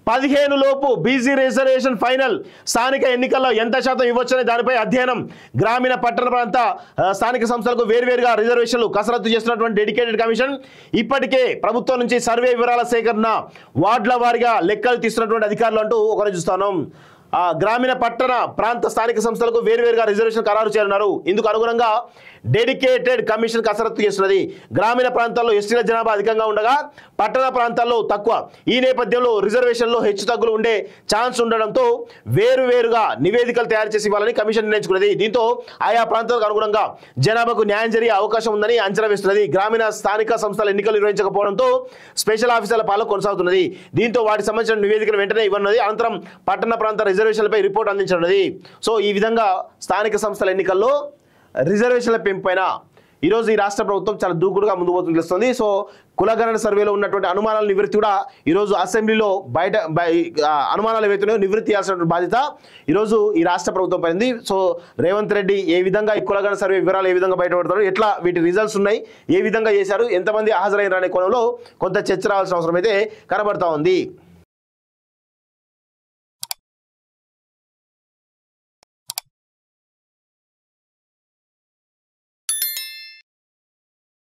15 లోపు BC reservation final స్థానిక ఎన్నికల్లో ఎంత శాతం ఇవ్వొచ్చనే దానిపై అధ్యయనం గ్రామీణ పట్టణ ప్రాంత స్థానిక సంస్థలకు వేర్వేరుగా రిజర్వేషన్లు కసరత్తు చేస్తున్నటువంటి డెడికేటెడ్ కమిషన్ ఇప్పటికే ప్రభుత్వం నుంచి సర్వే వివరాల సేకరణ వార్డుల వారీగా లెక్కలు తీస్తున్నటువంటి అధికారులు అంటూ ఒకరు చూస్తున్నాం గ్రామీణ పట్టణ ప్రాంత స్థానిక సంస్థలకు వేర్వేరుగా రిజర్వేషన్ ఖరారు చేయనున్నారు ఇందుకు అనుగుణంగా డెడికేటెడ్ కమిషన్ కసరత్తు చేస్తున్నది గ్రామీణ ప్రాంతాల్లో ఎస్టీల జనాభా అధికంగా ఉండగా పట్టణ ప్రాంతాల్లో తక్కువ ఈ నేపథ్యంలో రిజర్వేషన్లో హెచ్చుతగ్గులు ఉండే ఛాన్స్ ఉండడంతో వేరువేరుగా నివేదికలు తయారు చేసి ఇవ్వాలని కమిషన్ నిర్ణయించుకున్నది దీంతో ఆయా ప్రాంతాలకు అనుగుణంగా జనాభాకు న్యాయం జరిగే అవకాశం ఉందని అంచనా వేస్తున్నది గ్రామీణ స్థానిక సంస్థల ఎన్నికలు నిర్వహించకపోవడంతో స్పెషల్ ఆఫీసర్ల పాలన కొనసాగుతున్నది దీంతో వాటికి సంబంధించిన నివేదికలు వెంటనే ఇవ్వనున్నది అనంతరం పట్టణ ప్రాంత రిజర్వేషన్లపై రిపోర్ట్ అందించనున్నది సో ఈ విధంగా స్థానిక సంస్థల ఎన్నికల్లో రిజర్వేషన్ల పెంపైన ఈరోజు ఈ రాష్ట్ర ప్రభుత్వం చాలా దూకుడుగా ముందు పోతుంది తెలుస్తుంది సో కులగణన సర్వేలో ఉన్నటువంటి అనుమానాల నివృత్తి కూడా ఈరోజు అసెంబ్లీలో బయట అనుమానాలు ఏవైతున్నాయో నివృత్తి చేయాల్సినటువంటి బాధ్యత ఈరోజు ఈ రాష్ట్ర ప్రభుత్వం పైంది సో రేవంత్ రెడ్డి ఏ విధంగా ఈ కులగణన సర్వే వివరాలు ఏ విధంగా బయటపడతారు ఎట్లా వీటి రిజల్ట్స్ ఉన్నాయి ఏ విధంగా చేశారు ఎంతమంది హాజరైనారు అనే కోణంలో కొంత చర్చ రావాల్సిన అవసరం అయితే కనబడతా ఉంది